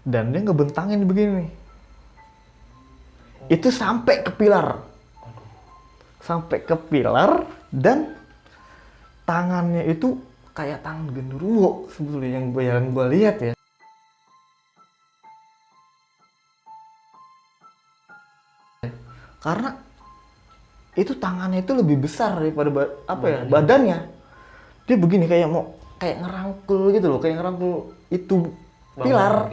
dan dia ngebentangin begini nih. Itu sampai ke pilar. Sampai ke pilar dan tangannya itu kayak tangan genderuwo sebetulnya yang gue lihat ya. Karena itu tangannya itu lebih besar daripada badannya. Dia begini kayak mau kayak ngerangkul gitu loh, kayak ngerangkul itu pilar.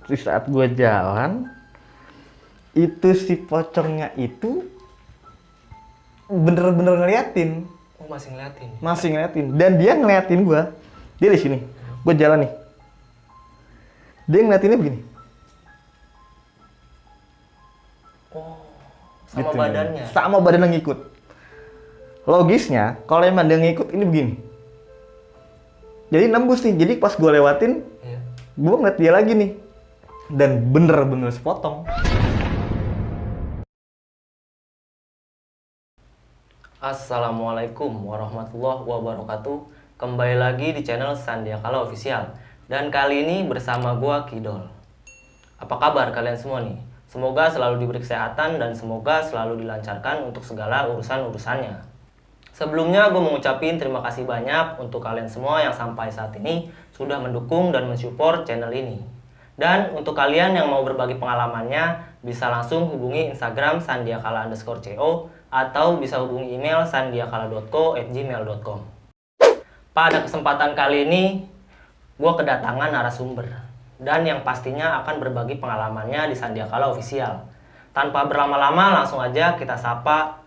Di saat gue jalan, itu si pocongnya itu bener-bener ngeliatin. Oh, masih ngeliatin? Masih ngeliatin. Dan dia ngeliatin gue. Dia di sini. Gue jalan nih. Dia ngeliatinnya begini. Oh, sama gitu, badannya? Sama badannya ngikut. Logisnya, kalau emang dia ngikut ini begini. Jadi nembus nih. Jadi pas gue lewatin, gue ngeliat dia lagi nih. Dan bener-bener sepotong. Assalamualaikum warahmatullahi wabarakatuh. Kembali lagi di channel Sandiakala Official. Dan kali ini bersama gua Kidol. Apa kabar kalian semua nih? Semoga selalu diberi kesehatan dan semoga selalu dilancarkan untuk segala urusan-urusannya. Sebelumnya gue mau ngucapin terima kasih banyak untuk kalian semua yang sampai saat ini sudah mendukung dan mensupport channel ini. Dan untuk kalian yang mau berbagi pengalamannya, bisa langsung hubungi Instagram sandiakala_co atau bisa hubungi email sandiakala.co@gmail.com. Pada kesempatan kali ini, gue kedatangan narasumber dan yang pastinya akan berbagi pengalamannya di Sandiakala Official. Tanpa berlama-lama, langsung aja kita sapa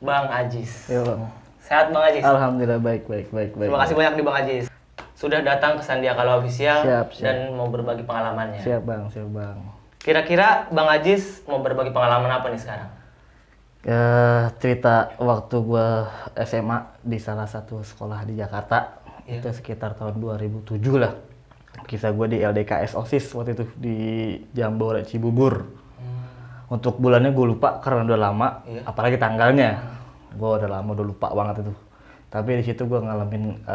Bang Ajis. Yo, Bang. Sehat Bang Ajis? Alhamdulillah baik. Terima kasih banyak nih Bang Ajis. Sudah datang ke Sandiakala Official siap. Dan mau berbagi pengalamannya. Siap bang. Kira-kira Bang Ajis mau berbagi pengalaman apa nih sekarang? Cerita waktu gue SMA di salah satu sekolah di Jakarta. Itu sekitar tahun 2007 lah. Kisah gue di LDKS OSIS waktu itu di Jambore Cibubur. Untuk bulannya gue lupa karena udah lama, apalagi tanggalnya. Gue udah lupa banget itu. Tapi di situ gue ngalamin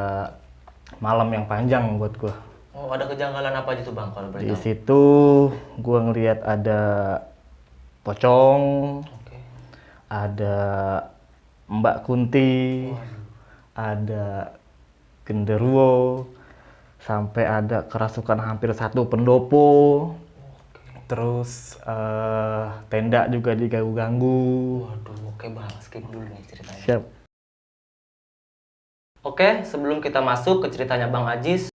malam yang panjang buat gue. Oh, ada kejanggalan apa aja tuh Bang kalau boleh tahu? Di situ gue ngelihat ada pocong, ada Mbak Kunti, ada genderuwo, sampai ada kerasukan hampir satu pendopo. Terus tenda juga diganggu. Waduh, oke Bang, skip dulu nih ceritanya. Siap. Oke, sebelum kita masuk ke ceritanya Bang Ajis,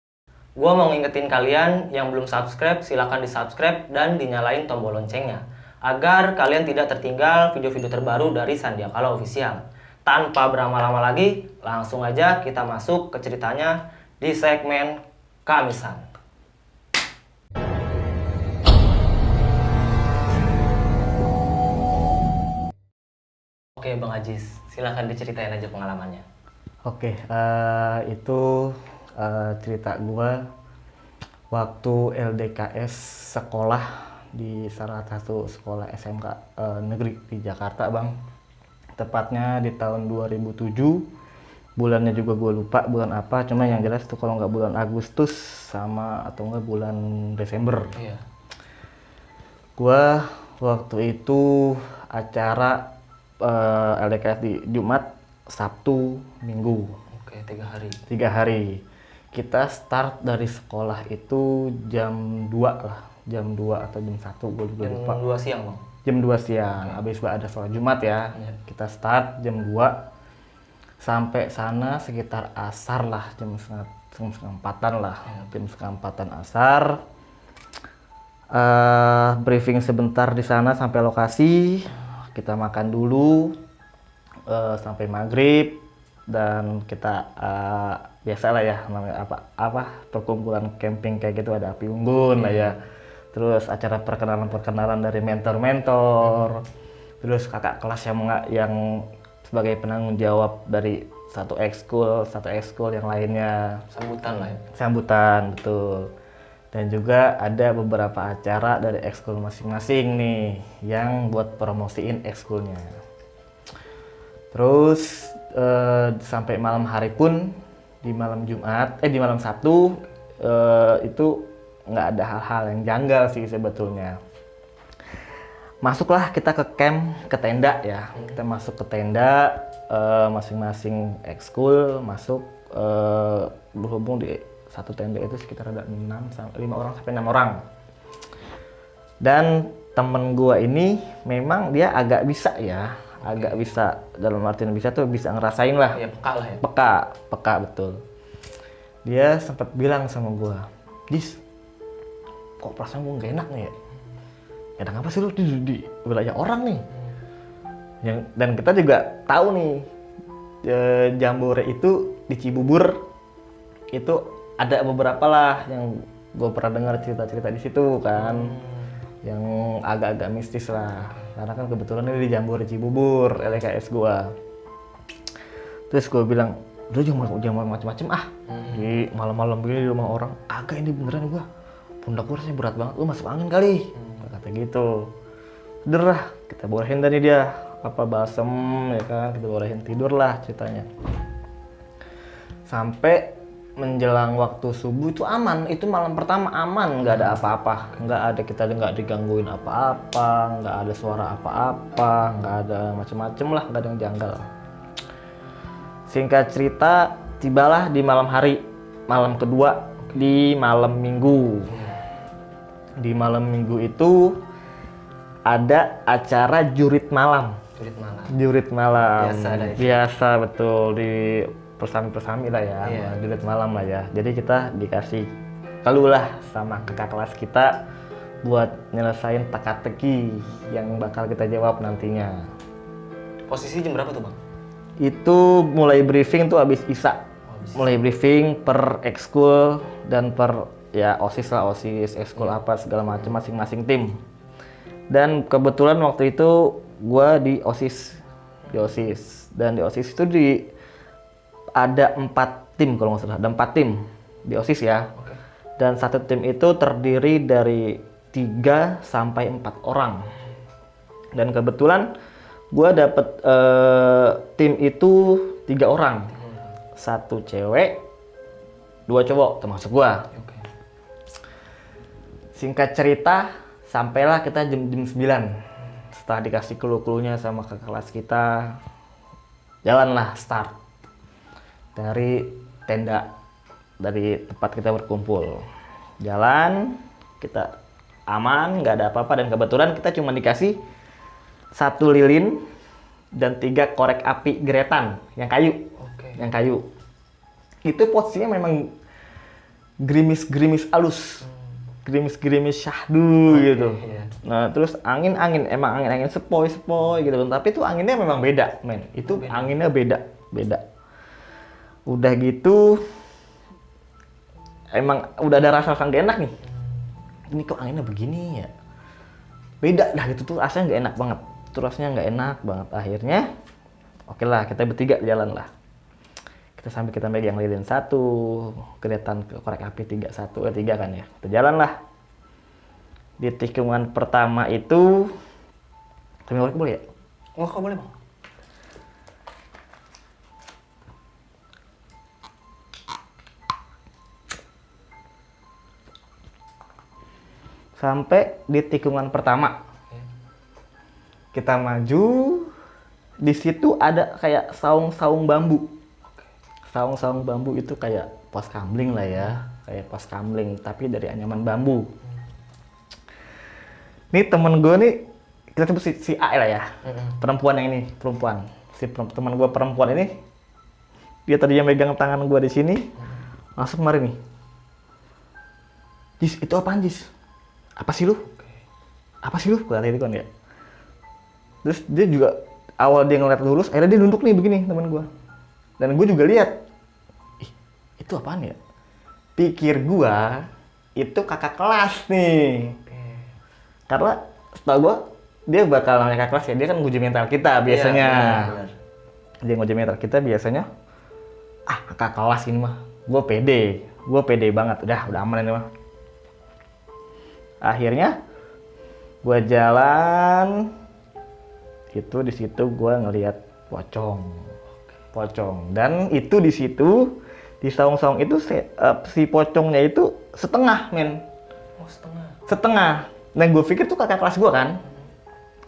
gua mau ngingetin kalian yang belum subscribe, silahkan di subscribe dan dinyalain tombol loncengnya agar kalian tidak tertinggal video-video terbaru dari Sandiakala Official. Tanpa berlama-lama lagi, langsung aja kita masuk ke ceritanya di segmen Kamisan. Oke Bang Ajis, silahkan diceritain aja pengalamannya. Oke, itu cerita gua waktu LDKS sekolah di salah satu sekolah SMK negeri di Jakarta, Bang. Tepatnya di tahun 2007. Bulannya juga gue lupa bulan apa, cuma yang jelas tuh kalau nggak bulan Agustus sama atau nggak bulan Desember. Iya. Gua waktu itu acara LDKS di Jumat, Sabtu, Minggu. Oke, 3 hari. 3 hari. Kita start dari sekolah itu jam 2 lah. Jam 2 atau jam 1, gue juga lupa. Jam 2 siang, Bang? Jam 2 siang. Habis ada sholat Jumat ya. Kita start jam 2. Sampai sana sekitar asar lah. Jam setengah 4-an lah. Jam setengah 4-an asar. Briefing sebentar di sana sampai lokasi. Kita makan dulu. Sampai maghrib dan kita biasa lah ya namanya apa perkumpulan camping kayak gitu, ada api unggun lah ya, terus acara perkenalan dari mentor, terus kakak kelas yang sebagai penanggung jawab dari satu ekskul yang lainnya, sambutan betul, dan juga ada beberapa acara dari ekskul masing-masing nih yang buat promosiin ekskulnya. Terus sampai malam hari pun di malam Sabtu itu nggak ada hal-hal yang janggal sih sebetulnya. Masuklah kita ke camp, ke tenda ya. Kita masuk ke tenda, masing-masing ekskul masuk, berhubung di satu tenda itu sekitar ada 5 orang sampai 6 orang. Dan temen gua ini memang dia agak bisa ya, agak bisa, dalam artian bisa tuh bisa ngerasain lah. Ya peka lah ya. Peka betul. Dia sempat bilang sama gua, "Dis, kok perasaan gua gak enak nih ya? Enak apa sih lu di wilayah orang nih?" Dan kita juga tahu nih, Jambore itu di Cibubur itu ada beberapa lah yang gue pernah dengar cerita-cerita di situ kan, yang agak-agak mistis lah. Karena kan kebetulan ini di Jambore Cibubur, LKS gue. Terus gue bilang, "Lu jangan macam-macam ah, di malam-malam begini di rumah orang. Agak ini beneran gue, pundak gue rasanya berat banget. Lu masuk angin kali." Kata gitu. Derah, kita bolehin tadi dia balsem ya kan, kita bolehin, tidur lah ceritanya. Sampai menjelang waktu subuh itu aman, itu malam pertama aman, nggak ada apa-apa, kita nggak digangguin apa-apa, nggak ada suara apa-apa, nggak ada macem-macem lah, nggak ada yang janggal. Singkat cerita, tibalah di malam hari, malam kedua, di malam minggu. Di malam minggu itu ada acara jurit malam. Biasa betul, di persami lah ya, jurit malam lah ya. Jadi kita dikasih clue lah sama kakak kelas kita buat nyelesain teka-teki yang bakal kita jawab nantinya. Posisi jam berapa tuh bang? Itu mulai briefing tuh habis Isya. Mulai briefing per ekskul dan per ya OSIS lah, OSIS, ekskul apa segala macam masing-masing tim. Dan kebetulan waktu itu gue di OSIS. Dan di OSIS itu ada 4 tim kalau nggak salah, ada 4 tim di OSIS ya. Dan satu tim itu terdiri dari 3 sampai 4 orang. Dan kebetulan gue dapet tim itu 3 orang, 1 cewek, 2 cowok termasuk gue. Singkat cerita, sampailah kita jam 9. Setelah dikasih clue-cluenya sama kakak kelas kita, jalanlah start dari tenda, dari tempat kita berkumpul. Jalan, kita aman, nggak ada apa-apa, dan kebetulan kita cuma dikasih 1 lilin dan 3 korek api geretan yang kayu. Yang kayu. Itu posisinya memang gerimis-gerimis alus. Gerimis-gerimis syahdu gitu. Nah, terus angin emang angin sepoi-sepoi gitu. Tapi itu anginnya memang beda, men. Itu anginnya beda. Udah gitu, emang udah ada rasa gak enak nih. Ini kok anginnya begini ya? Beda dah gitu tuh, rasanya gak enak banget. Itu rasanya gak enak banget. Akhirnya, oke lah, kita bertiga jalan lah. Sambil kita megang lilin 1, kelihatan korek api 3 kan ya. Kita jalan lah. Di tikungan pertama itu, korek boleh ya? Oh, kok boleh bang? Sampai di tikungan pertama, kita maju. Di situ ada kayak saung-saung bambu. Saung-saung bambu itu kayak pos kamling lah ya, kayak pos kamling tapi dari anyaman bambu. Ini temen gue nih, kita sebut si A lah ya, perempuan yang ini, perempuan. Teman gue perempuan ini, dia tadinya megang tangan gue di sini, langsung kemarin nih, "Jis, itu apaan Jis? Apa sih lu? Apa sih lu?" Gue tadi kan ya. Terus dia juga awal dia ngeliat lurus, akhirnya dia nunduk nih begini teman gue. Dan gue juga lihat, itu apaan ya? Pikir gua itu kakak kelas nih. Karena setahu gua dia bakal namanya kakak kelas ya, dia kan nguji mental kita biasanya. Benar. Dia nguji mental kita biasanya. Kakak kelas ini mah, gua pede banget, udah aman ini mah. Akhirnya gua jalan, itu di situ gua ngelihat pocong. Dan itu di situ Di saung-saung itu si pocongnya itu setengah, men. Oh, setengah. Setengah. Nah, gue pikir tuh kakak kelas gue kan.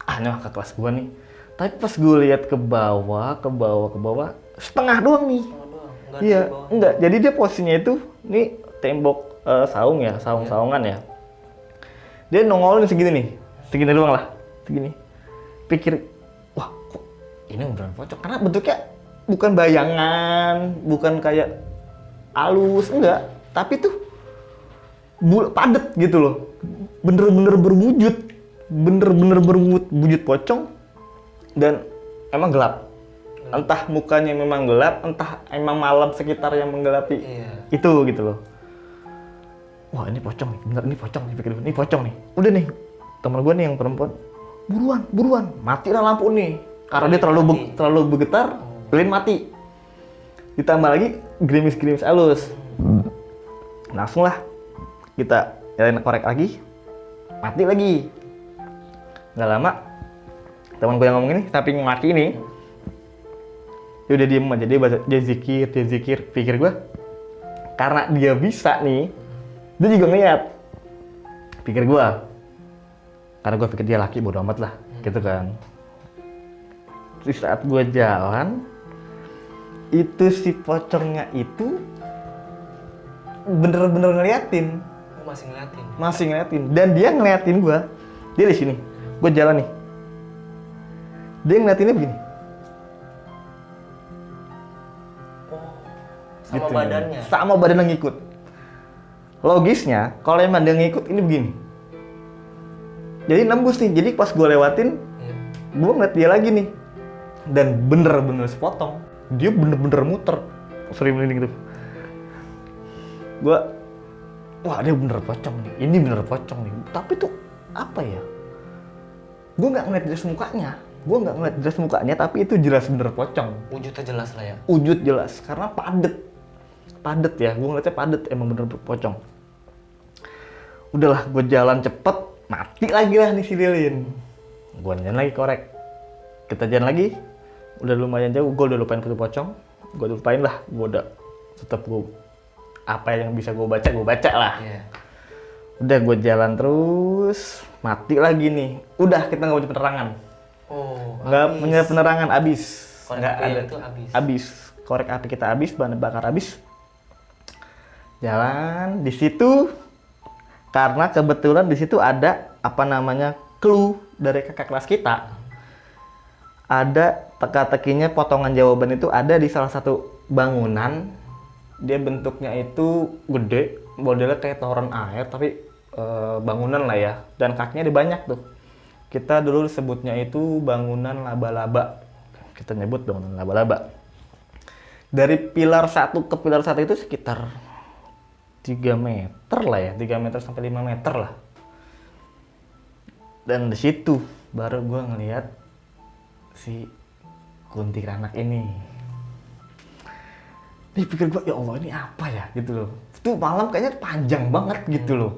Ah, ini kakak kelas gue nih. Tapi pas gue lihat ke bawah, setengah doang nih. Setengah doang. Enggak Iya, di bawah. enggak. Jadi dia posisinya itu, nih tembok saung ya, saung-saungan ya. Dia nongolin segini nih, segini doang lah, segini. Pikir, wah kok ini beneran pocong? Karena bentuknya bukan bayangan, bukan kayak halus, enggak. Tapi tuh padet gitu loh, bener-bener berwujud pocong dan emang gelap. Entah mukanya memang gelap, entah emang malam sekitar yang menggelapi itu gitu loh. Wah ini pocong nih, bener ini pocong nih, pikir ini pocong nih. Udah nih, temen gue nih yang perempuan, buruan, matilah lampu nih. Karena dia terlalu bergetar, lilin mati. Ditambah lagi gerimis halus. Langsung lah kita nyalain korek lagi, mati lagi. Nggak lama, teman gue yang ngomong ini, samping mati ini, dia udah diem aja, dia zikir. Pikir gue, karena dia bisa nih, dia juga ngeliat. Pikir gue, karena gue pikir dia laki, bodo amat lah, gitu kan. Di saat gue jalan, itu si pocongnya itu bener-bener ngeliatin. Oh, Masih ngeliatin. Dan dia ngeliatin gue. Dia di sini. Gue jalan nih. Dia ngeliatinnya begini. Oh, sama Gitu. badannya. Sama badannya ngikut. Logisnya, kalau emang dia ngikut ini begini. Jadi nembus nih. Jadi pas gue lewatin, gue ngeliat dia lagi nih. Dan bener-bener sepotong. Dia bener-bener muter. Sering melinding gitu. Gue, wah dia bener pocong nih. Ini bener pocong nih. Tapi tuh, apa ya? Gue nggak ngeliat jelas mukanya. Tapi itu jelas bener pocong. Wujudnya jelas lah ya. Wujud jelas. Karena padet ya. Gue ngeliatnya padet. Emang bener pocong. Udahlah, gue jalan cepet. Mati lagi lah nih si lilin. Gue jalan lagi korek. Kita jalan lagi. Udah lumayan jauh, gue udah lupain itu pocong. Gue lupain lah, gue udah tetap apa yang bisa gue baca lah. Udah gue jalan terus, mati lagi nih. Udah kita nggak punya penerangan. Oh, Nggak punya penerangan, abis. Korek Nggak api ada. itu Abis. Korek api kita abis, bahan bakar abis. Jalan di situ, karena kebetulan di situ ada apa namanya clue dari kakak kelas kita. Ada teka-tekinya potongan jawaban itu ada di salah satu bangunan. Dia bentuknya itu gede, modelnya kayak toren air tapi bangunan lah ya. Dan kakinya ada banyak tuh. Kita dulu sebutnya itu bangunan laba-laba. Kita nyebut bangunan laba-laba. Dari pilar satu ke pilar satu itu sekitar 3 meter lah ya, 3 meter sampai 5 meter lah. Dan di situ baru gue ngelihat si kuntilanak ini. Dipikir gue, ya Allah ini apa ya gitu loh. Itu malam kayaknya panjang banget gitu loh.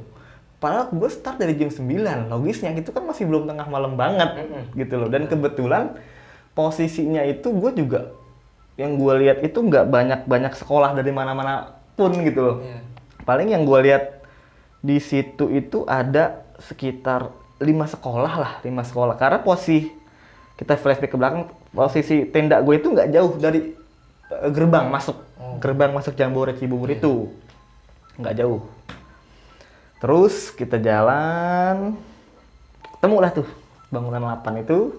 Padahal gue start dari jam 9, logisnya gitu kan masih belum tengah malam banget gitu loh. Dan kebetulan posisinya itu gue juga, yang gue lihat itu nggak banyak sekolah dari mana-mana pun gitu loh. Paling yang gue lihat di situ itu ada sekitar 5 sekolah lah, 5 sekolah. Karena posisi kita flashback ke belakang, posisi tenda gue itu nggak jauh dari gerbang masuk Jambore Cibubur itu, nggak jauh. Terus kita jalan, ketemulah tuh bangunan 8 itu.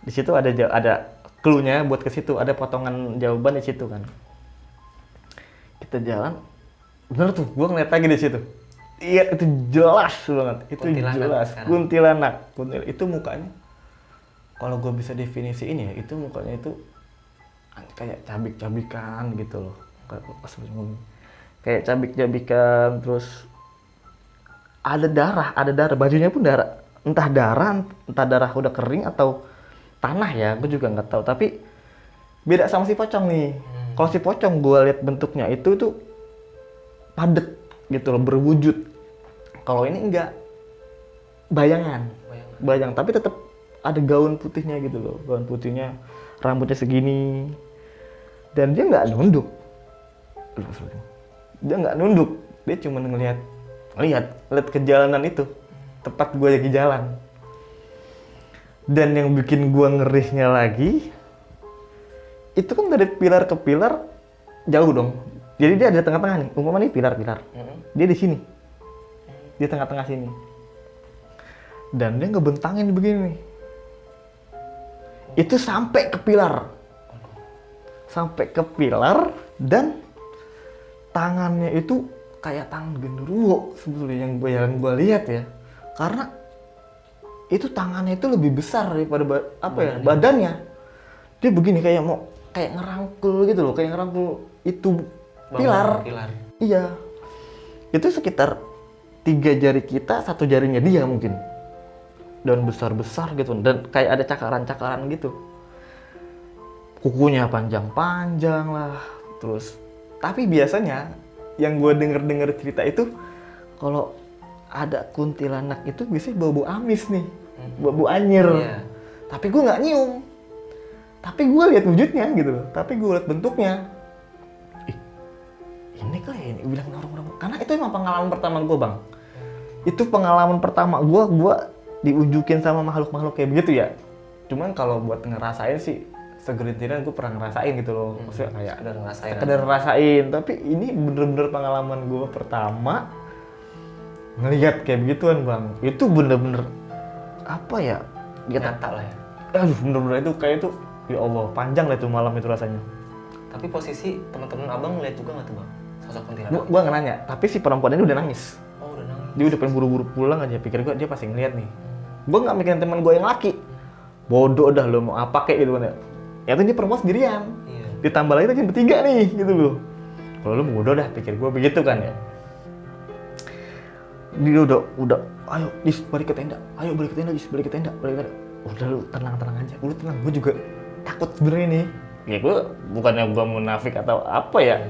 Di situ ada clue-nya buat ke situ, ada potongan jawaban di situ kan. Kita jalan, bener tuh, gue ngeliat lagi di situ. Iya itu jelas banget, itu jelas kuntilanak. Itu mukanya, kalau gue bisa definisiin ya, itu mukanya itu kayak cabik-cabikan gitu loh. Kayak cabik-cabikan, terus ada darah, bajunya pun darah. Entah darah udah kering atau tanah ya, gue juga nggak tahu. Tapi beda sama si pocong nih. Kalau si pocong gue lihat bentuknya itu tuh padet gitu loh, berwujud. Kalau ini enggak, bayang, tapi tetap ada gaun putihnya gitu loh, gaun putihnya, rambutnya segini, dan dia nggak nunduk, Dia nggak nunduk, dia cuma ngelihat ke jalanan itu, tepat gue lagi jalan. Dan yang bikin gue ngerihnya lagi, itu kan dari pilar ke pilar jauh dong. Jadi dia ada tengah-tengah nih, umpama nih pilar-pilar. Dia di sini, di tengah-tengah sini. Dan dia ngebentangin begini nih. Itu sampai ke pilar. Dan tangannya itu kayak tangan genderuwo sebetulnya yang gue lihat ya. Karena itu tangannya itu lebih besar daripada badannya. Dia begini kayak ngerangkul gitu loh, kayak ngerangkul itu pilar. Iya. Itu sekitar 3 jari kita, 1 jarinya dia mungkin. Dan besar-besar gitu, dan kayak ada cakaran-cakaran gitu. Kukunya panjang-panjang lah, terus. Tapi biasanya yang gue denger cerita itu, kalau ada kuntilanak itu biasanya bau-bau amis nih, bau anyir. Iya. Tapi gue nggak nyium. Tapi gue lihat wujudnya gitu loh. Tapi gue lihat bentuknya. Ini kali ya, ini bilang orang-orang. Karena itu emang pengalaman pertama gue, Bang. Itu pengalaman pertama gue diunjukin sama makhluk-makhluk kayak begitu ya. Cuman kalau buat ngerasain sih segerintiran gue pernah ngerasain gitu loh. Maksudnya kayak sekedar ngerasain. Tapi ini bener-bener pengalaman gue pertama ngelihat kayak begituan, Bang. Itu bener-bener apa ya? Nyata lah ya. Aduh, bener-bener itu kayak itu, ya Allah, panjang lah itu malam itu rasanya. Tapi posisi teman-teman abang ngeliat juga nggak tuh, Bang? Sosok kuntilanak. Gua nggak nanya, tapi si perempuan ini udah nangis. Oh, udah nangis. Dia udah pengen buru-buru pulang aja, pikir gue dia pasti ngeliat nih. Gue nggak mikirin teman gue yang laki. Bodoh dah, lo mau apa kayak gitu kan ya. Ya itu dia perempuan sendirian. Iya. Ditambah lagi tadi bertiga nih, gitu loh. Kalau lo bodoh dah, pikir gue begitu kan ya. Dia udah, ayo Jis, balik ke tenda. Balik ke tenda. Udah lu tenang aja. Lu tenang, gue juga takut sebenarnya nih. Ya gue bukannya gue munafik atau apa ya.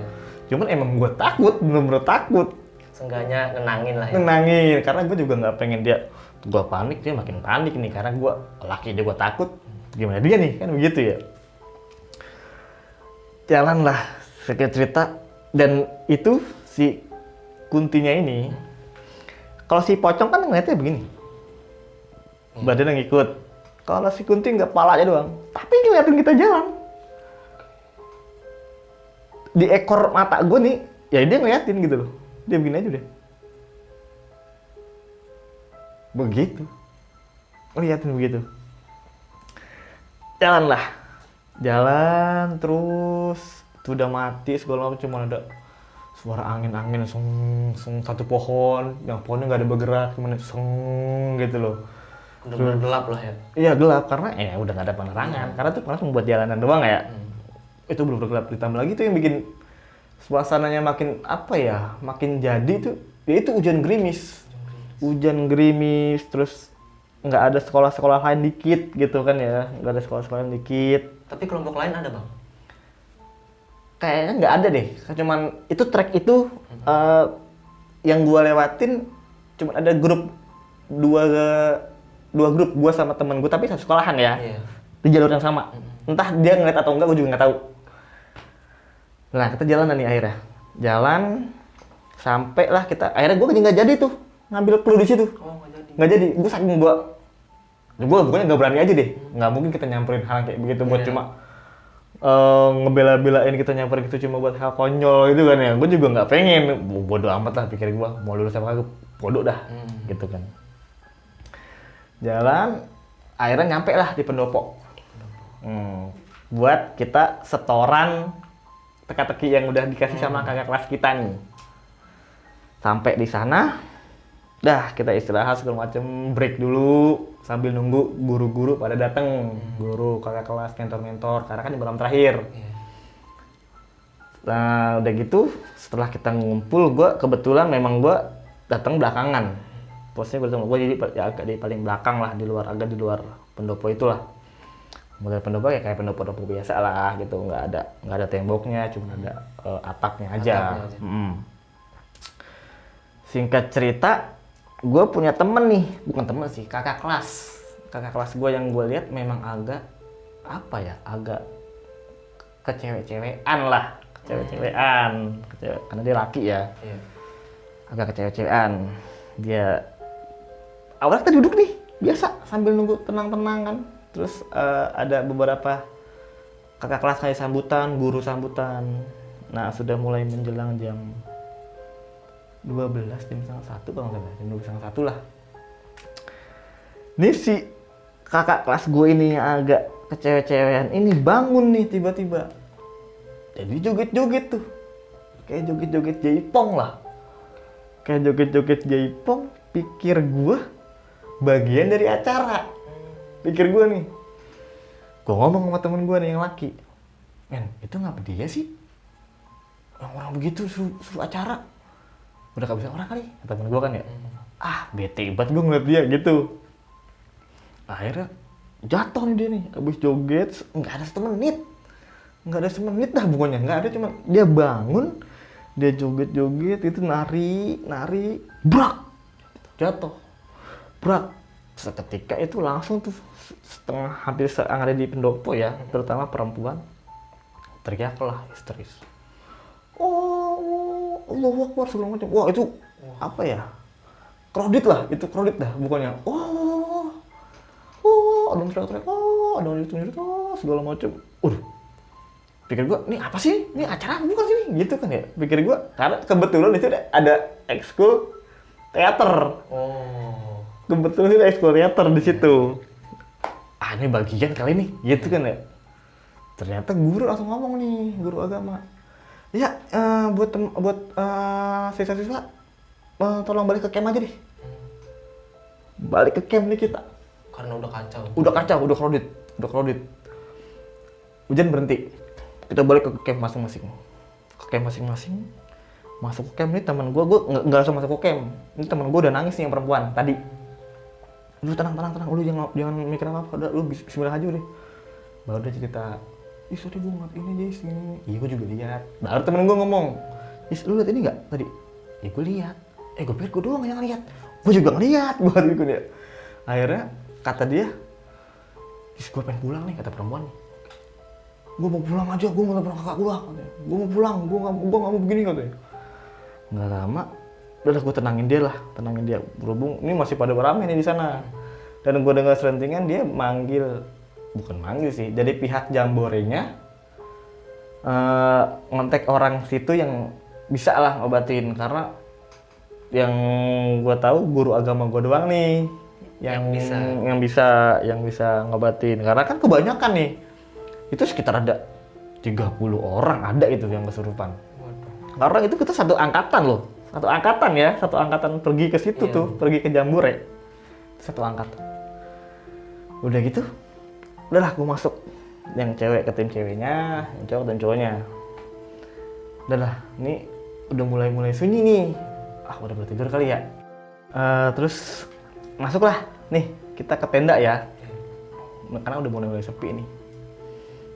Cuman emang gue takut, bener-bener takut. Seenggaknya nenangin lah ya. Nenangin, karena gue juga nggak pengen gue panik, dia makin panik nih. Karena gue laki dia gue takut, gimana dia nih, kan begitu ya. Jalanlah, sedikit cerita. Dan itu si kuntinya ini, kalau si pocong kan ngeliatnya begini, badannya ngikut. Kalau si kunti nggak, palanya doang, tapi ngeliatin kita jalan. Di ekor mata gue nih, ya dia ngeliatin gitu loh. Dia begini aja deh. Begitu. Ngeliatin begitu. Jalan terus. Itu udah mati segala macam, cuma ada suara angin seng satu pohon, yang pohonnya nggak ada bergerak, cuma seng gitu loh. Bener-bener gelap lah ya. Iya gelap, karena ya udah nggak ada penerangan. Karena tuh langsung buat jalanan doang ya. Itu bener-bener gelap, ditambah lagi tuh yang bikin suasananya makin apa ya, makin jadi tuh, ya itu hujan gerimis, terus nggak ada sekolah-sekolah lain dikit gitu kan ya, nggak ada sekolah-sekolah lain dikit. Tapi kelompok lain ada, Bang? Kayaknya nggak ada deh, cuman itu trek itu yang gua lewatin cuman ada dua grup gua sama temen gua, tapi satu sekolahan ya. Iya. Di jalur yang sama. Entah dia ngeliat atau enggak, gua juga nggak tahu. Nah kita jalan nih akhirnya, sampai lah kita, akhirnya gue nggak jadi tuh ngambil clue di situ. Oh, nggak jadi. Gue saking gue bukannya nggak berani aja deh, nggak mungkin kita nyamperin hal kayak begitu buat cuma ngebela-belain kita nyamperin itu cuma buat hal konyol gitu kan ya. Gue juga nggak pengen, bodoh amat lah pikir gue, mau lulus apa kagak bodoh dah gitu kan. Jalan, akhirnya nyampe lah di pendopo. Buat kita setoran teka-teki yang udah dikasih sama kakak kelas kita nih. Sampai di sana, dah kita istirahat segala macem, break dulu sambil nunggu guru-guru pada datang, guru, kakak kelas, mentor-mentor, karena kan di malam terakhir. Nah udah gitu, setelah kita ngumpul, kebetulan memang gue datang belakangan. Posisinya gue jadi agak di paling belakang lah, agak di luar pendopo itulah. Model pendopo ya kayak pendopo-pendopo biasa lah gitu, nggak ada temboknya, cuma ada atapnya aja. Singkat cerita, gue punya temen nih, bukan temen sih, kakak kelas gue yang gue lihat memang agak kecewek-cewekan lah, kecewek-cewekan, karena dia laki ya, Iya. agak kecewek-cewekan. Dia awalnya kita duduk nih biasa sambil nunggu tenang-tenang kan, terus ada beberapa kakak kelas kayak sambutan, guru sambutan. Nah sudah mulai menjelang jam 12, jam setengah 1 kalau nggak salah, jam 12 setengah 1 lah. Ini si kakak kelas gue ini yang agak kecewek-cewekan ini bangun nih tiba-tiba. Jadi joget-joget tuh, kayak joget-joget jaipong lah. Kayak joget-joget jaipong, pikir gue bagian dari acara. Pikir gue nih. Gue ngomong sama temen gue nih yang laki. Men, itu ngapa dia sih? Orang-orang begitu suruh acara. Udah gak bisa orang kali, kata temen gue kan ya. Ah, bete banget gue ngeliat dia gitu. Akhirnya jatuh nih dia nih, abis joget, nggak ada semenit dah pokoknya, nggak ada, cuma dia bangun, dia joget-joget, itu nari, brak, jatuh, brak, seketika itu langsung tuh hampir yang ada di pendopo ya, terutama perempuan, teriaklah histeris, oh, Allahu Akbar segala macam, wah itu apa ya, kredit dah pokoknya, ada yang teriak-teriak, ada yang nyuruh segala macam. Pikir gue, ini apa sih? Ini acara bukan sih? Gitu kan ya. Pikir gue, karena kebetulan itu ada ekskul teater. Oh. Kebetulan itu ada ekskul teater di situ. Ah, ini bagian kali ini, gitu kan ya. Ternyata guru langsung ngomong nih, guru agama. Ya, buat siswa-siswa, tolong balik ke camp aja deh. Balik ke camp nih kita. Karena udah kacau. Udah crowded. Hujan berhenti. Kita balik ke camp masing-masing. Masuk ke camp nih teman gue nggak langsung masuk ke camp. Ini teman gue udah nangis nih yang perempuan tadi. Lu tenang. Lu jangan mikir apa-apa. Udah lu bismillah aja deh. Baru dia cerita, ih sorry gue ngeliat ini Jais, ini. Iya gue juga lihat. Baru temen gue ngomong, Jais lu lihat ini nggak tadi? Ya gue lihat. Gue pikir gue doang yang ngeliat. Gue juga ngeliat. Buat gitu dia. Akhirnya kata dia, Jais gue pengen pulang nih, kata perempuan nih. Gue mau pulang aja, gue mau telepon kakak gue. Gue mau pulang, gue nggak mau begini katanya. Nggak lama, udah gue tenangin dia. Berhubung ini masih pada beramai nih di sana. Dan gue dengar selentingan dia bukan manggil sih, jadi pihak jamborenya ngontek orang situ yang bisa lah ngobatin, karena yang gue tahu guru agama gue doang nih yang bisa ngobatin, karena kan kebanyakan nih itu sekitar ada 30 orang ada itu yang kesurupan. Karena itu kita satu angkatan pergi ke situ tuh, pergi ke Jambore, satu angkatan. Udah gitu, udahlah gue masuk, yang cewek ke tim ceweknya, yang cowok ke tim cowoknya. Udahlah, ini udah mulai sunyi nih, udah boleh tidur kali ya. Terus masuklah nih kita ke tenda ya, karena udah mulai sepi nih.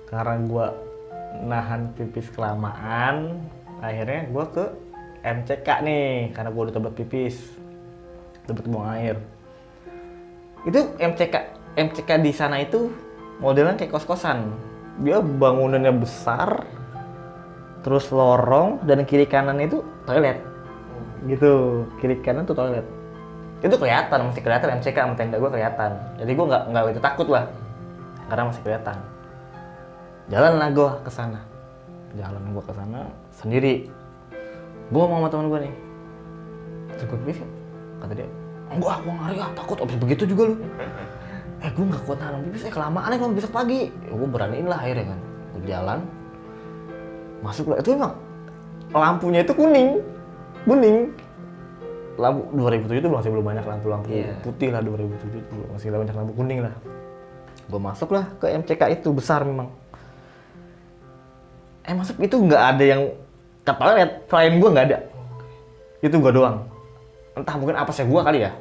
Karena gue nahan pipis kelamaan, akhirnya gue ke MCK nih, karena gue udah tebet pipis, tebet buang air. Itu MCK di sana itu modelnya kayak kos-kosan. Dia bangunannya besar, terus lorong, dan kiri kanan itu toilet. Gitu, kiri kanan tuh toilet. Itu masih kelihatan MCK sama tenda gue kelihatan. Jadi gue nggak begitu takut lah, karena masih kelihatan. Jalanlah gue ke sana. Sendiri. Gue ngomong sama teman gue nih. Terus gue pipis, kata dia, enggak, gue ngari takut. Abis begitu juga lu. Gue gak kuat nahan pipis, kelamaan kalau besok pagi. Gue beraniin lah akhirnya kan. Gue jalan, masuk lah. Itu emang lampunya itu kuning. Lampu 2007 itu masih belum banyak lampu-lampu putih lah, 2007 itu masih banyak lampu kuning lah. Gue masuk lah ke MCK itu, besar memang. Masuk itu nggak ada yang ke toilet, selain gue nggak ada. Itu gue doang. Entah mungkin apa sih gue kali ya.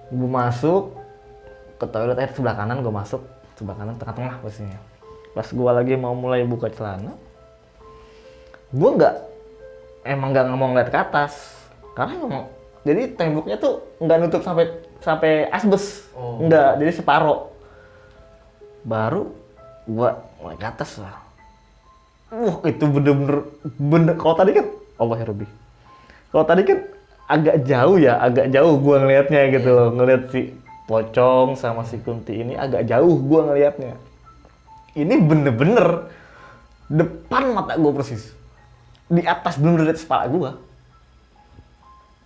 Gue masuk ke toilet sebelah kanan, gue masuk sebelah kanan tengah-tengah posisinya. Pas gue lagi mau mulai buka celana, gue emang nggak mau ngeliat ke atas, karena emang jadi temboknya tuh nggak nutup sampai asbes, nggak, jadi separo. Baru gue mulai ke atas lah, Itu bener kalau tadi kan Allah ya Rabbi. Kalau tadi kan agak jauh gua ngelihatnya gitu loh. Ngelihat si pocong sama si Kunti ini agak jauh gua ngelihatnya. Ini bener-bener depan mata gua persis. Di atas, bener-bener di atas kepala gua.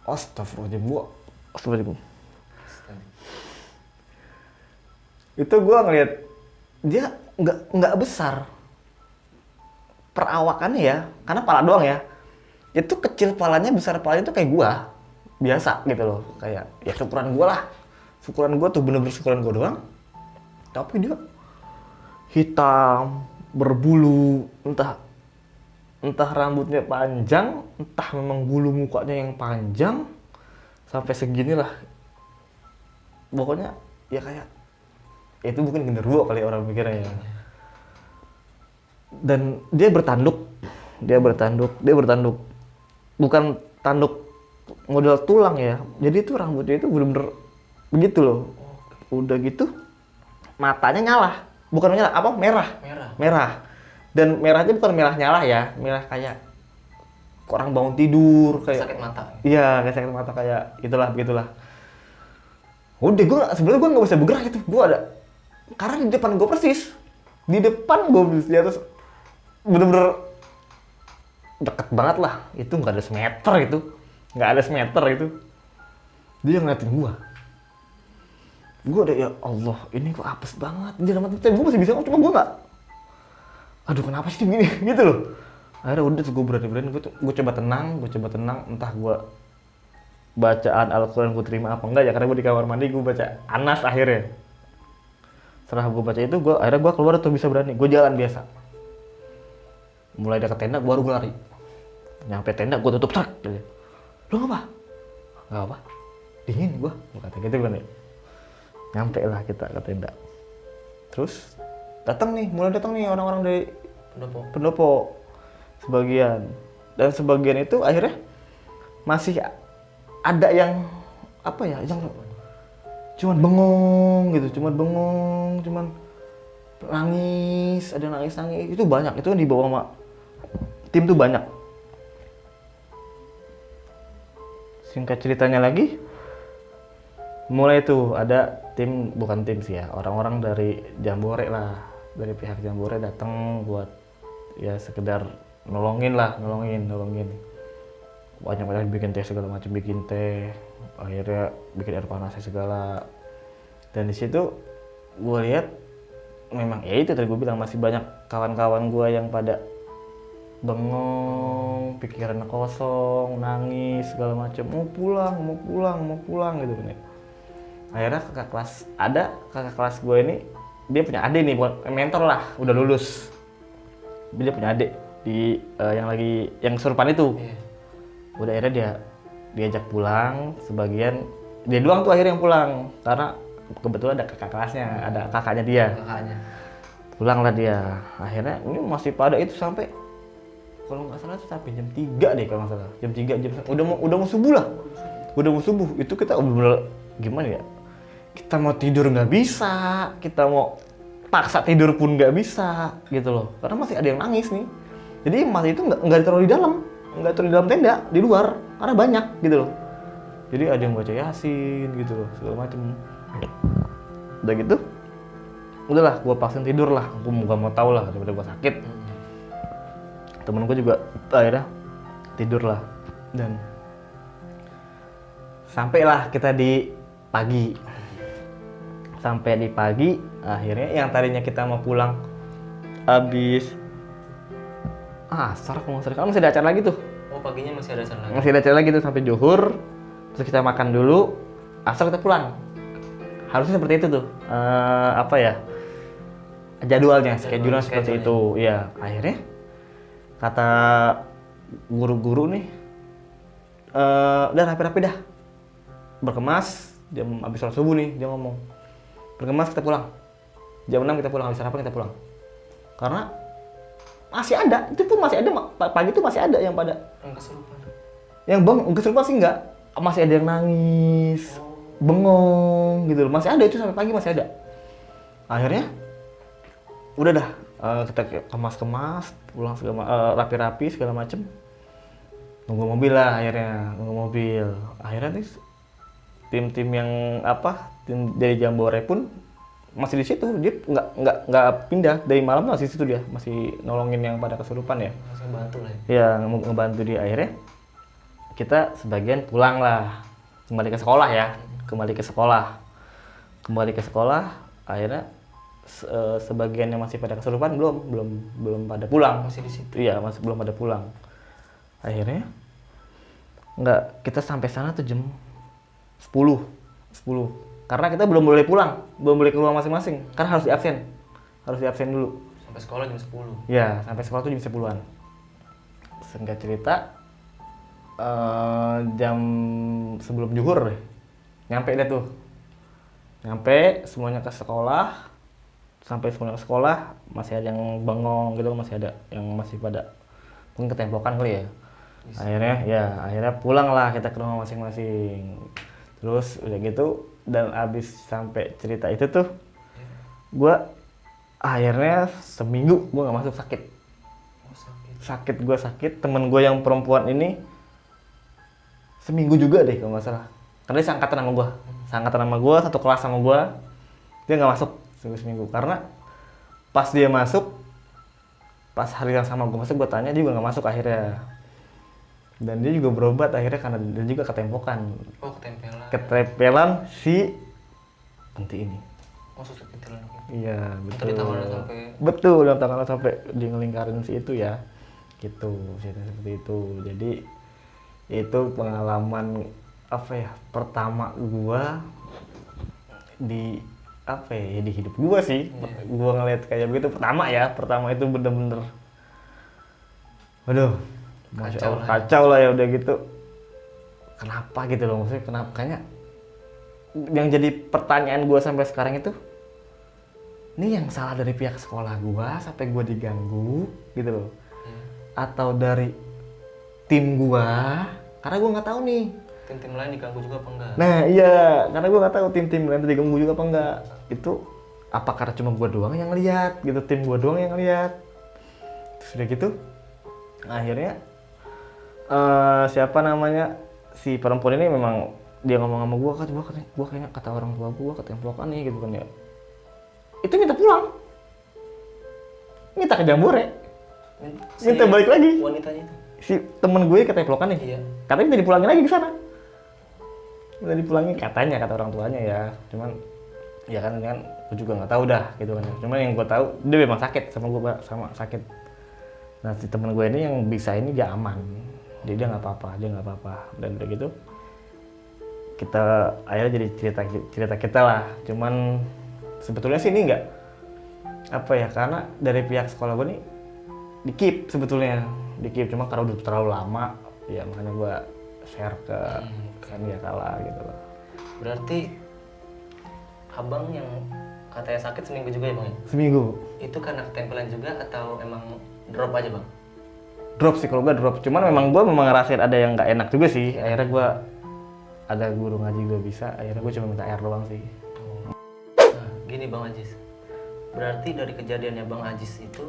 Astagfirullahaladzim. Itu gua ngelihat dia nggak besar perawakannya ya, karena pala doang ya. Itu kecil palanya, besar palanya itu kayak gua biasa gitu loh, kayak ya syukuran gua tuh bener-bener syukuran gua doang. Tapi dia hitam, berbulu, entah rambutnya panjang, entah memang bulu mukanya yang panjang sampai segini lah. Pokoknya ya kayak itu mungkin genderuwo kali orang mikirnya ya. Dan dia bertanduk. Bukan tanduk model tulang ya. Jadi itu rambutnya itu bener-bener begitu loh. Udah gitu matanya nyala. Bukan nyala, merah. Dan merahnya bukan merah nyala ya, merah kayak orang bangun tidur kayak sakit mata. Iya, kayak sakit mata kayak begitulah. Udah sebenarnya gue nggak bisa bergerak itu. Karena di depan gue persis. Di atas bener-bener deket banget lah. Itu nggak ada semeter itu. Dia ngeliatin gua udah ya Allah, ini kok apes banget. Dia dalam hati gua masih bisa cuma gua nggak. Aduh kenapa sih begini gitu loh. Akhirnya udah tuh gua berani gua coba tenang. Entah gua bacaan Al-Quran gua terima apa enggak ya, karena gua di kamar mandi gua baca Anas akhirnya. Setelah gua baca itu akhirnya gua keluar tuh bisa berani. Gua jalan biasa. Mulai dekat tenda baru gue lari. Nyampe tenda gue tutup truk. Lu apa? Gak apa. Dingin gue kata gitu kan ya. Nyampe lah kita ke tenda. Terus mulai datang nih orang-orang dari pendopo sebagian. Dan sebagian itu akhirnya masih ada yang yang cuman bengong gitu, cuman nangis, ada nangis. Itu banyak, itu di bawah sama tim tuh banyak. Singkat ceritanya lagi, mulai tuh ada bukan tim sih ya, orang-orang dari Jambore lah, dari pihak Jambore datang buat ya sekedar nolongin. Banyak bikin teh segala macam, akhirnya bikin air panas segala. Dan di situ gue lihat memang ya itu tadi gue bilang masih banyak kawan-kawan gue yang pada bengong, pikirannya kosong, nangis segala macam, mau pulang gitu kan. Akhirnya kakak kelas gue ini, dia punya adik nih, bukan mentor lah, udah lulus. Dia punya adik di yang kesurupan itu. Udah akhirnya dia diajak pulang, sebagian dia doang tuh akhirnya yang pulang karena kebetulan ada kakak kelasnya, ada kakaknya dia. Pulanglah dia. Akhirnya ini masih pada itu sampai kalau nggak salah sampai jam 3 deh kalau nggak salah. Jam 3 udah mau subuh lah. Udah mau subuh. Itu kita bener gimana ya? Kita mau tidur nggak bisa, kita mau paksa tidur pun nggak bisa gitu loh. Karena masih ada yang nangis nih. Jadi masih itu nggak ditaruh di dalam tenda, di luar karena banyak gitu loh. Jadi ada yang baca Yasin gitu loh, segala macam. Udah gitu, udahlah gue paksain tidur lah, gue gak mau tahu lah daripada gue sakit. Temen gue juga akhirnya tidur lah. Dan sampailah kita di pagi. Akhirnya yang tadinya kita mau pulang abis asar kalau nggak salah, masih ada acara lagi tuh. Oh paginya masih ada acara lagi? Masih ada acara lagi tuh sampai zuhur. Terus kita makan dulu, asar kita pulang. Harusnya seperti itu tuh, jadwalnya, schedule-nya seperti itu. Iya, akhirnya kata guru-guru nih, udah rapi-rapi dah, berkemas, jam habis sholat subuh nih, dia ngomong, berkemas kita pulang, jam 6 kita pulang, habis sarapan kita pulang. Karena masih ada, itu pun masih ada, pagi itu masih ada yang pada yang kesurupan sih enggak, masih ada yang nangis, bengong gitu loh, masih ada itu sampai pagi masih ada. Akhirnya udah dah, Kita kemas-kemas, pulang segala rapi-rapi segala macem. Nunggu mobil lah akhirnya, nunggu mobil. Akhirnya nih tim-tim yang tim dari Jambore pun masih di situ. Dia nggak pindah dari malam, masih di situ dia, masih nolongin yang pada kesurupan ya. Masih bantu lah ya. Ya ngebantu dia. Akhirnya kita sebagian pulang lah, kembali ke sekolah ya, kembali ke sekolah. Akhirnya sebagian yang masih pada kesurupan belum pada pulang. Masih di situ. Iya, masih belum pada pulang. Akhirnya kita sampai sana tuh jam 10. Karena kita belum boleh pulang, belum boleh keluar masing-masing. Karena harus di absen dulu. Sampai sekolah jam 10. Ya, sampai sekolah tuh jam 10-an. Singkat cerita, jam sebelum zuhur deh, nyampe deh tuh. Nyampe semuanya ke sekolah. Sampai semuanya ke sekolah, masih ada yang bengong gitu, masih ada yang masih pada mungkin ketempokan kali ya. Akhirnya pulang lah kita ke rumah masing-masing. Terus udah gitu, dan abis sampai cerita itu tuh, gue akhirnya seminggu gue nggak masuk sakit. Gue sakit. Temen gue yang perempuan ini seminggu juga deh kalau nggak salah. Karena dia seangkatan sama gue, satu kelas sama gue. Dia nggak masuk seminggu. Karena pas dia masuk, pas hari yang sama gue masuk, gue tanya, dia juga nggak masuk akhirnya. Dan dia juga berobat akhirnya karena dia juga ketempokan. Oh, ketempelan si penti ini. Oh, susuk ketelan gitu. Iya, betul. Tadi tangannya sampai. Betul, dalam tangannya sampai di ngelingkarin si itu ya. Gitu, seperti itu. Jadi itu pengalaman pertama gua di di hidup gua sih. Gua ngeliat kayak begitu pertama itu bener-bener waduh, Masya Allah, kacau lah ya udah gitu. Kenapa gitu loh, maksudnya kenapa, kayaknya yang jadi pertanyaan gua sampai sekarang itu, ini yang salah dari pihak sekolah gua sampai gua diganggu gitu loh, atau dari tim gua, karena gua nggak tahu nih tim-tim lain diganggu juga apa enggak. Nah iya, karena gua nggak tahu tim-tim lain diganggu juga apa enggak. Itu apa karena cuma gua doang yang lihat gitu, tim gua doang yang lihat. Sudah gitu akhirnya si perempuan ini memang dia ngomong sama gua kayaknya kata orang tua gua ketemplokan nih gitu kan ya. Itu minta pulang, minta ke Jambore, minta balik lagi. Wanitanya itu Si temen gue ketemplokan nih. Iya. Katanya minta dipulangin lagi ke sana. Minta dipulangin katanya, kata orang tuanya ya. Cuman ya kan gue juga nggak tahu dah gitu kan. Cuman yang gue tahu dia memang sakit sama sakit. Nah si temen gue ini yang bisa ini dia aman. Dia nggak apa-apa. Dan udah gitu kita akhirnya jadi cerita kita lah. Cuman sebetulnya sih ini nggak karena dari pihak sekolah gue nih di-keep sebetulnya. Cuma karena udah terlalu lama ya makanya gue share ke Sandiakala gitu loh. Berarti abang yang katanya sakit seminggu juga ya bang? Seminggu. Itu karena ketempelan juga atau emang drop aja bang? Drop sih, kalau gue drop. Cuman gue memang ngerasain ada yang nggak enak juga sih. Akhirnya gue ada guru ngaji gue bisa. Akhirnya gue cuma minta air doang sih. Nah, gini bang Ajis. Berarti dari kejadiannya bang Ajis itu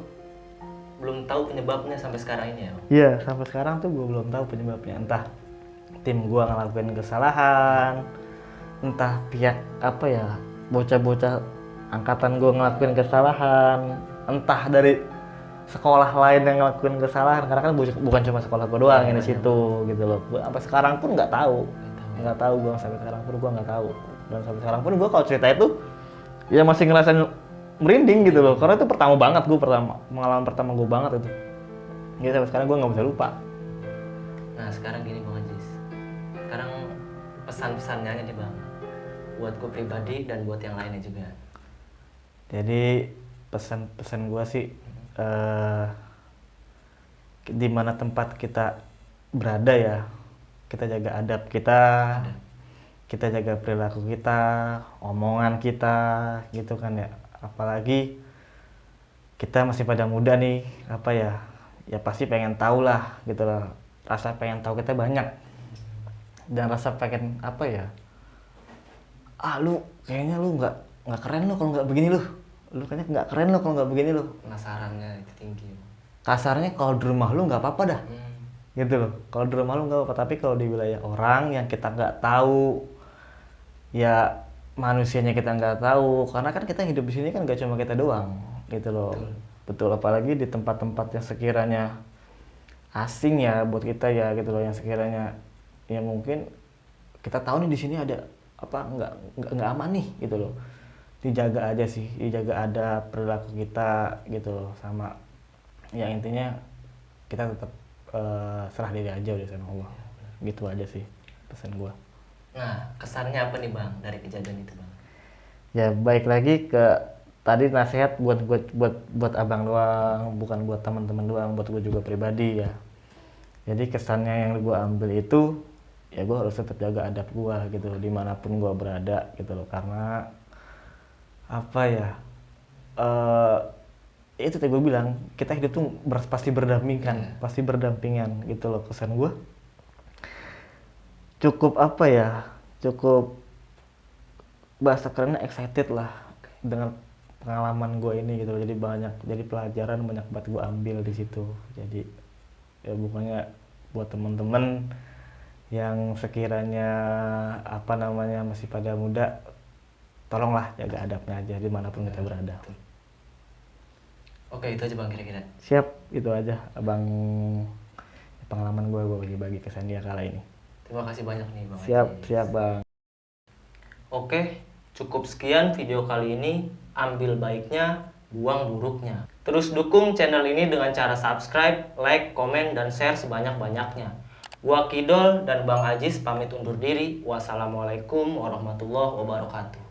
belum tahu penyebabnya sampai sekarang ini ya? Iya, sampai sekarang tuh gue belum tahu penyebabnya. Entah tim gue ngelakuin kesalahan, entah pihak bocah-bocah angkatan gue ngelakuin kesalahan, entah dari sekolah lain yang ngelakuin kesalahan. Karena kan bukan cuma sekolah gue doang yang di situ gitu loh. Gue sampai sekarang pun nggak tahu gue sampai sekarang pun gue nggak tahu. Dan sampai sekarang pun gue kalau cerita itu ya masih ngerasain merinding gitu loh, karena itu pengalaman pertama gue banget itu. Jadi sampai sekarang gue nggak bisa lupa. Nah sekarang gini bang Ajis, sekarang pesan-pesannya aja nih bang, buat gue pribadi dan buat yang lainnya juga. Jadi pesan gue sih, di mana tempat kita berada ya, kita jaga adab kita, kita jaga perilaku kita, omongan kita, gitu kan ya. Apalagi kita masih pada muda nih, ya pasti pengen tahu lah gitu loh. Rasa pengen tahu kita banyak, dan rasa pengen lu kayaknya lu nggak keren lu kalau nggak begini lu lu kayaknya nggak keren lo kalau nggak begini lo. Penasarannya itu tinggi. Kasarnya kalau di rumah lu nggak apa-apa dah, gitu loh. Kalau di rumah lu nggak apa-apa, tapi kalau di wilayah orang yang kita nggak tahu, ya manusianya kita nggak tahu, karena kan kita hidup di sini kan nggak cuma kita doang, gitu loh. Betul, apalagi di tempat-tempat yang sekiranya asing ya buat kita ya, gitu loh, yang sekiranya ya mungkin kita tahu nih di sini ada apa nggak aman nih, gitu loh. Dijaga aja sih, dijaga ada perilaku kita, gitu loh, sama yang intinya kita tetap serah diri aja udah sama Allah, gitu aja sih pesan gua. Nah, kesannya apa nih Bang dari kejadian itu Bang? Ya baik lagi ke tadi nasihat buat abang doang, bukan buat teman-teman doang, buat gue juga pribadi ya. Jadi kesannya yang gue ambil itu ya gue harus tetap jaga adab gue gitu dimanapun gue berada gitu loh, karena apa ya, itu tadi gue bilang kita hidup tuh pasti berdampingan, pasti berdampingan gitu loh. Kesan gue cukup apa ya, cukup bahasa kerennya excited lah dengan pengalaman gue ini gitu loh. Jadi jadi pelajaran banyak banget gue ambil di situ. Jadi ya bukannya buat temen-temen yang sekiranya apa namanya masih pada muda, tolonglah jaga adabnya aja dimanapun kita berada. Oke, itu aja Bang kira-kira. Siap, itu aja abang pengalaman gue bagi-bagi ke Sandia kala ini. Terima kasih banyak nih Bang. Siap bang. Oke, cukup sekian video kali ini. Ambil baiknya, buang buruknya. Terus dukung channel ini dengan cara subscribe, like, komen, dan share sebanyak-banyaknya. Gua Kidol dan Bang Ajis pamit undur diri. Wassalamualaikum warahmatullahi wabarakatuh.